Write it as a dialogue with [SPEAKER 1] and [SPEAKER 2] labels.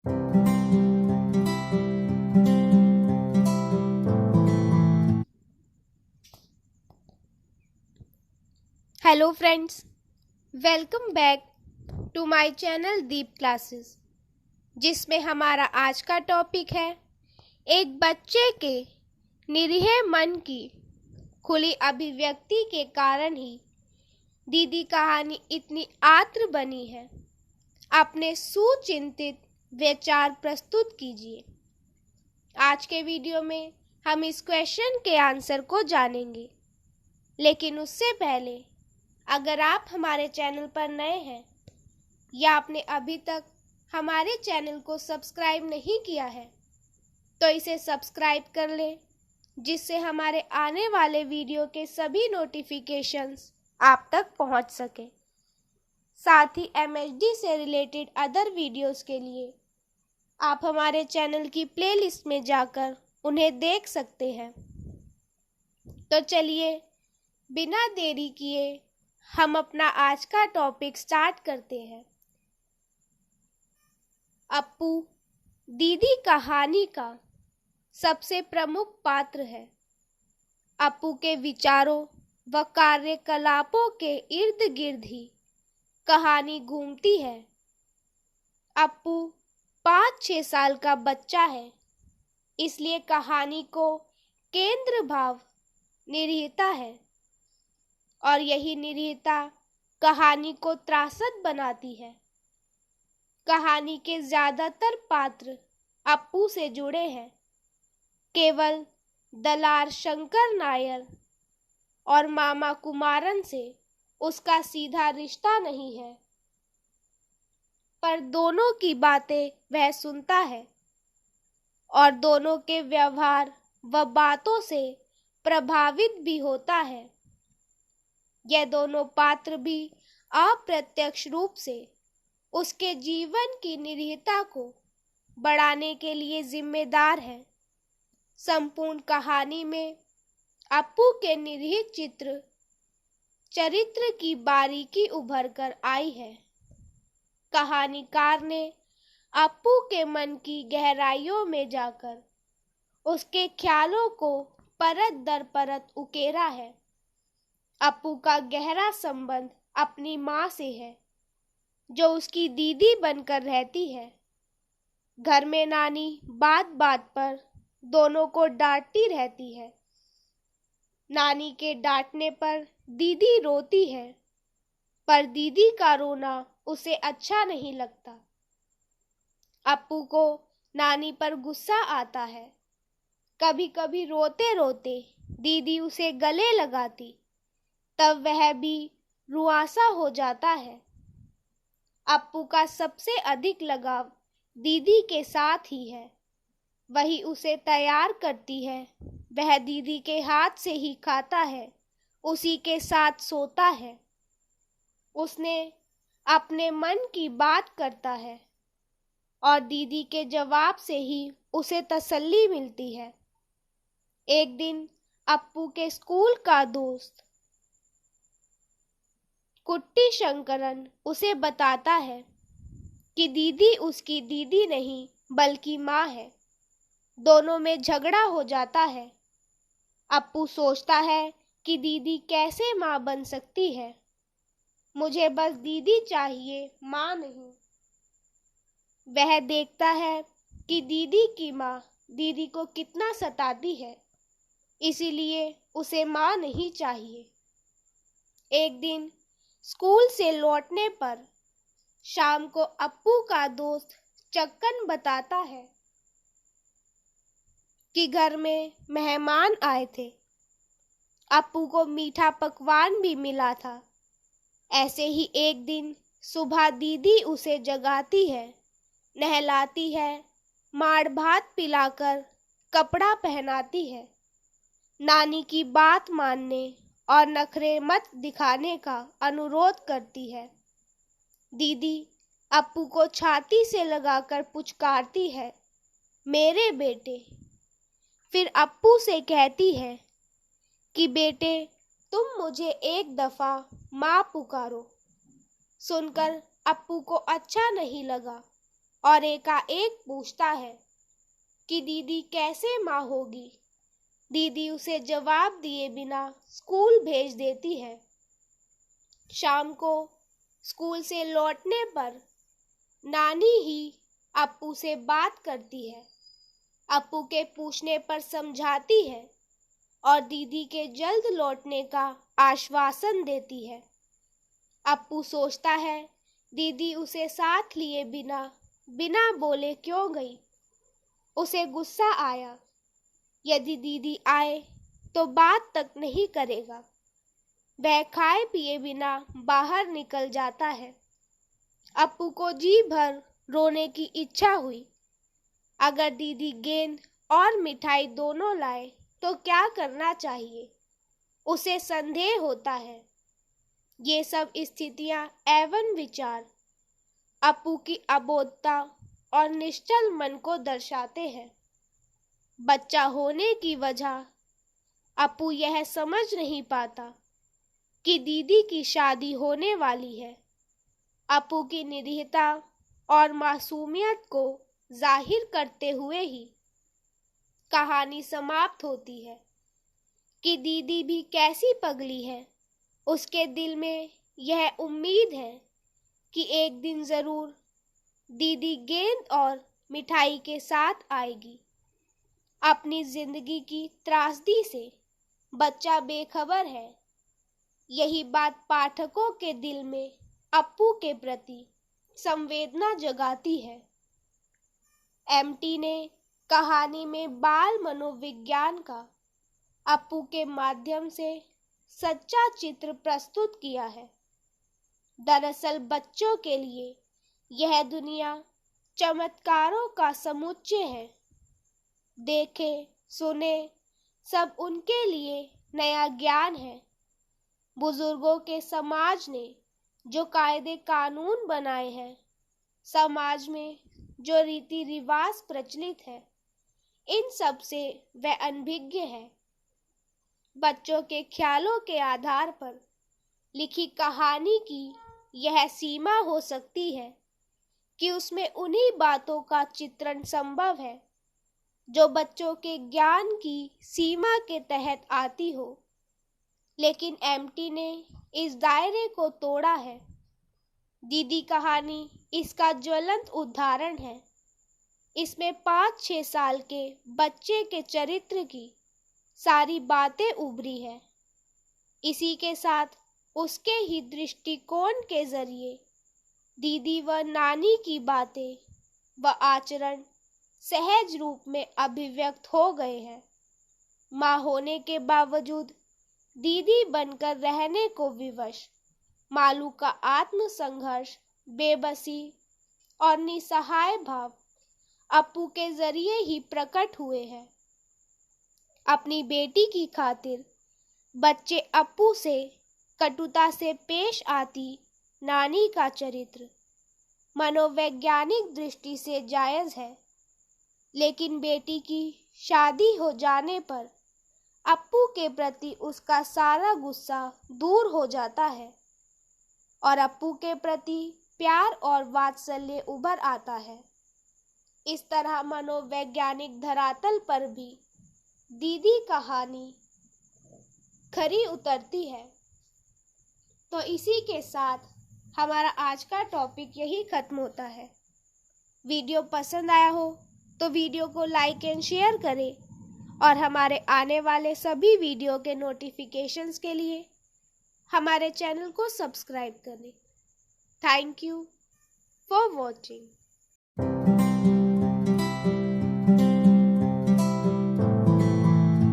[SPEAKER 1] Hello friends, welcome back to my channel Deep classes, जिसमें हमारा आज का टॉपिक है एक बच्चे के निरीह मन की खुली अभिव्यक्ति के कारण ही दीदी कहानी इतनी आत्र बनी है। अपने सुचिंतित विचार प्रस्तुत कीजिए। आज के वीडियो में हम इस क्वेश्चन के आंसर को जानेंगे, लेकिन उससे पहले अगर आप हमारे चैनल पर नए हैं या आपने अभी तक हमारे चैनल को सब्सक्राइब नहीं किया है तो इसे सब्सक्राइब कर लें, जिससे हमारे आने वाले वीडियो के सभी नोटिफिकेशंस आप तक पहुंच सके। साथ ही MHD से रिलेटेड अदर वीडियोस के लिए आप हमारे चैनल की प्लेलिस्ट में जाकर उन्हें देख सकते हैं। तो चलिए बिना देरी किए हम अपना आज का टॉपिक स्टार्ट करते हैं। अप्पू दीदी कहानी का सबसे प्रमुख पात्र है। अप्पू के विचारों व कार्यकलापों के इर्द गिर्द ही कहानी घूमती है। अप्पू 5-6 साल का बच्चा है, इसलिए कहानी को केंद्र भाव निरीहता है और यही निरीहता कहानी को त्रासद बनाती है। कहानी के ज्यादातर पात्र अप्पू से जुड़े हैं। केवल दलार शंकर नायर और मामा कुमारन से उसका सीधा रिश्ता नहीं है, पर दोनों की बातें वह सुनता है और दोनों के व्यवहार व बातों से प्रभावित भी होता है। यह दोनों पात्र भी अप्रत्यक्ष रूप से उसके जीवन की निरीहता को बढ़ाने के लिए जिम्मेदार है। संपूर्ण कहानी में अप्पू के निरीह चरित्र की बारीकी उभर कर आई है। कहानीकार ने अप्पू के मन की गहराइयों में जाकर उसके ख्यालों को परत दर परत उकेरा है। अप्पू का गहरा संबंध अपनी माँ से है, जो उसकी दीदी बनकर रहती है। घर में नानी बात बात पर दोनों को डांटती रहती है। नानी के डांटने पर दीदी रोती है, पर दीदी का रोना उसे अच्छा नहीं लगता। अप्पू को नानी पर गुस्सा आता है। कभी कभी रोते रोते दीदी उसे गले लगाती, तब वह भी रुआंसा हो जाता है। अप्पू का सबसे अधिक लगाव दीदी के साथ ही है। वही उसे तैयार करती है, वह दीदी के हाथ से ही खाता है, उसी के साथ सोता है। उसने अपने मन की बात करता है और दीदी के जवाब से ही उसे तसल्ली मिलती है। एक दिन अप्पू के स्कूल का दोस्त कुट्टी शंकरन उसे बताता है कि दीदी उसकी दीदी नहीं बल्कि माँ है। दोनों में झगड़ा हो जाता है। अप्पू सोचता है कि दीदी कैसे माँ बन सकती है। मुझे बस दीदी चाहिए, माँ नहीं। वह देखता है कि दीदी की माँ दीदी को कितना सताती है, इसीलिए उसे माँ नहीं चाहिए। एक दिन स्कूल से लौटने पर शाम को अप्पू का दोस्त चक्कन बताता है कि घर में मेहमान आए थे। अप्पू को मीठा पकवान भी मिला था। ऐसे ही एक दिन सुबह दीदी उसे जगाती है, नहलाती है, माड़ भात पिलाकर कपड़ा पहनाती है, नानी की बात मानने और नखरे मत दिखाने का अनुरोध करती है। दीदी अप्पू को छाती से लगाकर पुचकारती है, मेरे बेटे। फिर अप्पू से कहती है कि बेटे, तुम मुझे एक दफा माँ पुकारो। सुनकर अप्पू को अच्छा नहीं लगा और एकाएक पूछता है कि दीदी कैसे माँ होगी। दीदी उसे जवाब दिए बिना स्कूल भेज देती है। शाम को स्कूल से लौटने पर नानी ही अप्पू से बात करती है, अप्पू के पूछने पर समझाती है और दीदी के जल्द लौटने का आश्वासन देती है। अप्पू सोचता है दीदी उसे साथ लिए बिना बोले क्यों गई। उसे गुस्सा आया, यदि दीदी आए तो बात तक नहीं करेगा। वह खाए पिए बिना बाहर निकल जाता है। अप्पू को जी भर रोने की इच्छा हुई। अगर दीदी गेंद और मिठाई दोनों लाए तो क्या करना चाहिए, उसे संदेह होता है। ये सब स्थितियां एवं विचार अप्पू की अबोधता और निश्चल मन को दर्शाते हैं। बच्चा होने की वजह अप्पू यह समझ नहीं पाता कि दीदी की शादी होने वाली है। अप्पू की निरीहता और मासूमियत को जाहिर करते हुए ही कहानी समाप्त होती है कि दीदी भी कैसी पगली है। उसके दिल में यह उम्मीद है कि एक दिन जरूर दीदी गेंद और मिठाई के साथ आएगी। अपनी जिंदगी की त्रासदी से बच्चा बेखबर है। यही बात पाठकों के दिल में अप्पू के प्रति संवेदना जगाती है। एमटी ने कहानी में बाल मनोविज्ञान का अप्पू के माध्यम से सच्चा चित्र प्रस्तुत किया है। दरअसल बच्चों के लिए यह दुनिया चमत्कारों का समुच्चय है। देखे सुने सब उनके लिए नया ज्ञान है। बुजुर्गों के समाज ने जो कायदे कानून बनाए हैं, समाज में जो रीति रिवाज प्रचलित है, इन सब से वह अनभिज्ञ है। बच्चों के ख्यालों के आधार पर लिखी कहानी की यह सीमा हो सकती है कि उसमें उन्हीं बातों का चित्रण संभव है जो बच्चों के ज्ञान की सीमा के तहत आती हो। लेकिन एमटी ने इस दायरे को तोड़ा है। दीदी कहानी इसका ज्वलंत उदाहरण है। इसमें 5-6 साल के बच्चे के चरित्र की सारी बातें उभरी है। इसी के साथ उसके ही दृष्टिकोण के जरिए दीदी व नानी की बातें व आचरण सहज रूप में अभिव्यक्त हो गए हैं। माँ होने के बावजूद दीदी बनकर रहने को विवश मालू का आत्म संघर्ष, बेबसी और निसहाय भाव अप्पू के जरिए ही प्रकट हुए हैं। अपनी बेटी की खातिर बच्चे अप्पू से कटुता से पेश आती नानी का चरित्र मनोवैज्ञानिक दृष्टि से जायज है, लेकिन बेटी की शादी हो जाने पर अप्पू के प्रति उसका सारा गुस्सा दूर हो जाता है और अप्पू के प्रति प्यार और वात्सल्य उभर आता है। इस तरह मनोवैज्ञानिक धरातल पर भी दीदी कहानी खरी उतरती है। तो इसी के साथ हमारा आज का टॉपिक यही खत्म होता है। वीडियो पसंद आया हो तो वीडियो को लाइक एंड शेयर करें और हमारे आने वाले सभी वीडियो के नोटिफिकेशंस के लिए हमारे चैनल को सब्सक्राइब करें। Thank you for watching.